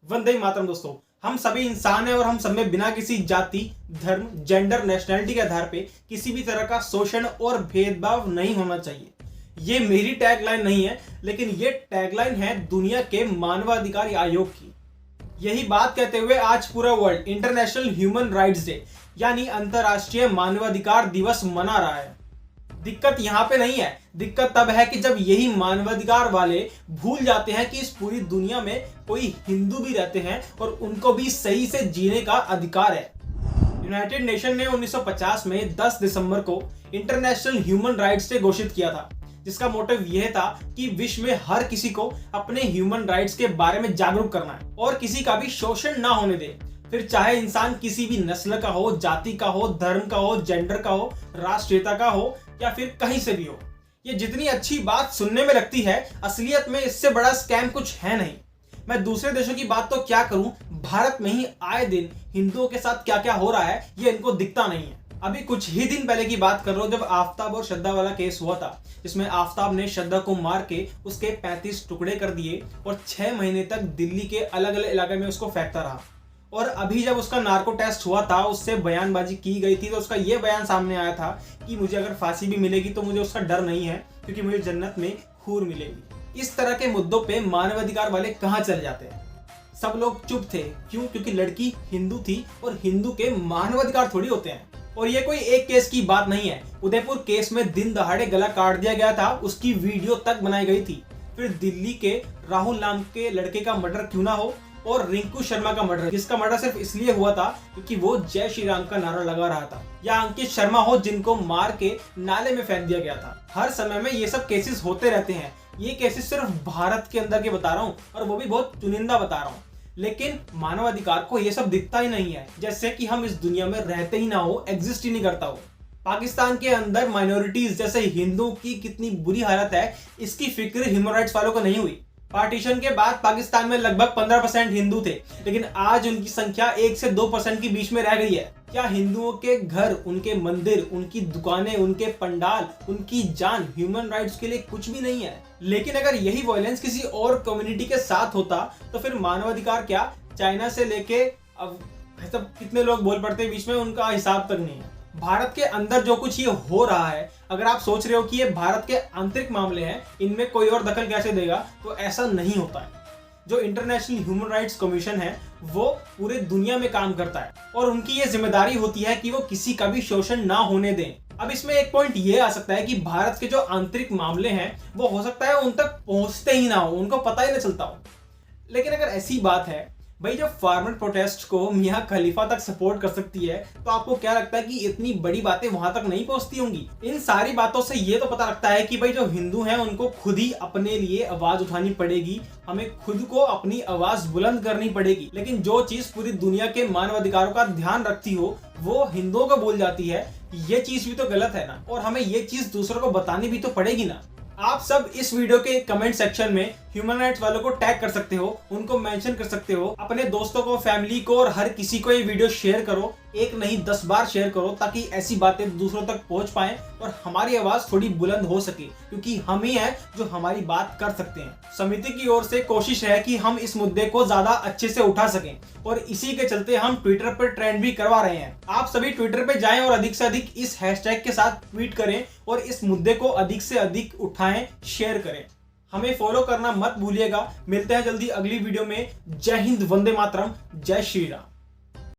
वंदे मातरम। दोस्तों, हम सभी इंसान हैं और हम सब में बिना किसी जाति, धर्म, जेंडर, नेशनैलिटी के आधार पे किसी भी तरह का शोषण और भेदभाव नहीं होना चाहिए। ये मेरी टैगलाइन नहीं है, लेकिन ये टैगलाइन है दुनिया के मानवाधिकार आयोग की। यही बात कहते हुए आज पूरा world international human rights day यानी अंतर्राष्ट्रीय मानवाधिकार दिवस मना रहा है। दिक्कत यहाँ पे नहीं है, दिक्कत तब है कि जब यही मानवाधिकार वाले भूल जाते हैं कि इस पूरी दुनिया में कोई हिंदू भी रहते हैं और उनको भी सही से जीने का अधिकार है। यूनाइटेड नेशन ने 1950 में 10 दिसंबर को इंटरनेशनल ह्यूमन राइट्स डे घोषित किया था, जिसका मोटिव यह था कि विश्व में हर किसी को अपने ह्यूमन राइट्स के बारे में जागरूक करना है और किसी का भी शोषण ना होने दे। फिर चाहे इंसान किसी भी नस्ल का हो, जाति का हो, धर्म का हो, जेंडर का हो, राष्ट्रीयता का हो या फिर कहीं से भी हो। ये जितनी अच्छी बात सुनने में लगती है, असलियत में इससे बड़ा स्कैम कुछ है नहीं। मैं दूसरे देशों की बात तो क्या करूं, भारत में ही आए दिन हिंदुओं के साथ क्या क्या हो रहा है ये इनको दिखता नहीं है। अभी कुछ ही दिन पहले की बात कर रहा हूं, जब आफ्ताब और श्रद्धा वाला केस हुआ था, जिसमें आफ्ताब ने श्रद्धा को मार के उसके 35 टुकड़े कर दिए और 6 महीने तक दिल्ली के अलग अलग इलाके में उसको फेंकता रहा। और अभी जब उसका नार्को टेस्ट हुआ था, उससे बयानबाजी की गई थी, तो उसका ये बयान सामने आया था कि मुझे अगर फांसी भी मिलेगी तो मुझे उसका डर नहीं है, क्योंकि मुझे जन्नत में हूर मिलेगी। इस तरह के मुद्दों पे मानवाधिकार वाले कहाँ चले जाते हैं। सब लोग चुप थे, क्यों? क्योंकि लड़की हिंदू थी और हिंदू के मानवाधिकार थोड़ी होते हैं। और ये कोई एक केस की बात नहीं है। उदयपुर केस में दिन दहाड़े गला काट दिया गया था, उसकी वीडियो तक बनाई गई थी। फिर दिल्ली के राहुल नाम के लड़के का मर्डर क्यों ना हो, और रिंकू शर्मा का मर्डर, जिसका मर्डर सिर्फ इसलिए हुआ था क्योंकि वो जय श्री राम का नारा लगा रहा था। या अंकित शर्मा हो, जिनको मार के नाले में फेंक दिया गया था। हर समय में ये सब केसेस होते रहते हैं। ये केसेस सिर्फ भारत के अंदर के बता रहा हूँ, और वो भी बहुत चुनिंदा बता रहा हूँ। लेकिन मानवाधिकार को ये सब दिखता ही नहीं है, जैसे कि हम इस दुनिया में रहते ही ना हो, एग्जिस्ट ही नहीं करता हो। पाकिस्तान के अंदर माइनॉरिटीज जैसे हिंदुओं की कितनी बुरी हालत है, इसकी फिक्र ह्यूमन राइट्स वालों को नहीं हुई। पार्टीशन के बाद पाकिस्तान में लगभग 15% हिंदू थे, लेकिन आज उनकी संख्या 1 से 2% के बीच में रह गई है। क्या हिंदुओं के घर, उनके मंदिर, उनकी दुकानें, उनके पंडाल, उनकी जान ह्यूमन राइट्स के लिए कुछ भी नहीं है? लेकिन अगर यही वायलेंस किसी और कम्युनिटी के साथ होता तो फिर मानवाधिकार क्या, चाइना से लेके अब सब कितने लोग बोल पड़ते बीच में, उनका हिसाब तक नहीं है। भारत के अंदर जो कुछ ये हो रहा है, अगर आप सोच रहे हो कि ये भारत के आंतरिक मामले हैं, इनमें कोई और दखल कैसे देगा, तो ऐसा नहीं होता है। जो इंटरनेशनल ह्यूमन राइट्स कमीशन है, वो पूरे दुनिया में काम करता है और उनकी ये जिम्मेदारी होती है कि वो किसी का भी शोषण ना होने दें। अब इसमें एक पॉइंट ये आ सकता है कि भारत के जो आंतरिक मामले हैं, वो हो सकता है उन तक पहुंचते ही ना हो, उनको पता ही ना चलता हो। लेकिन अगर ऐसी बात है भाई, जब फार्मर प्रोटेस्ट को मियां खलीफा तक सपोर्ट कर सकती है, तो आपको क्या लगता है कि इतनी बड़ी बातें वहां तक नहीं पहुंचती होंगी? इन सारी बातों से ये तो पता लगता है कि भाई जो हिंदू हैं उनको खुद ही अपने लिए आवाज उठानी पड़ेगी, हमें खुद को अपनी आवाज बुलंद करनी पड़ेगी। लेकिन जो चीज पूरी दुनिया के मानवाधिकारों का ध्यान रखती हो, वो हिंदुओं को भूल जाती है। ये चीज भी तो गलत है ना, और हमें ये चीज दूसरों को बतानी भी तो पड़ेगी ना। आप सब इस वीडियो के कमेंट सेक्शन में ह्यूमन राइट्स वालों को टैग कर सकते हो, उनको मेंशन कर सकते हो, अपने दोस्तों को, फैमिली को और हर किसी को ये वीडियो शेयर करो। एक नहीं 10 बार शेयर करो, ताकि ऐसी बातें दूसरों तक पहुंच पाए और हमारी आवाज थोड़ी बुलंद हो सके, क्योंकि हम ही हैं जो हमारी बात कर सकते हैं। समिति की ओर से कोशिश है कि हम इस मुद्दे को ज्यादा अच्छे से उठा सकें, और इसी के चलते हम ट्विटर पर ट्रेंड भी करवा रहे हैं। आप सभी ट्विटर पे जाएं और अधिक से अधिक इस हैशटैग के साथ ट्वीट करें और इस मुद्दे को अधिक से अधिक उठाएं, शेयर करें। हमें फॉलो करना मत भूलिएगा। मिलते हैं जल्दी अगली वीडियो में। जय हिंद, वंदे मातरम, जय श्री राम।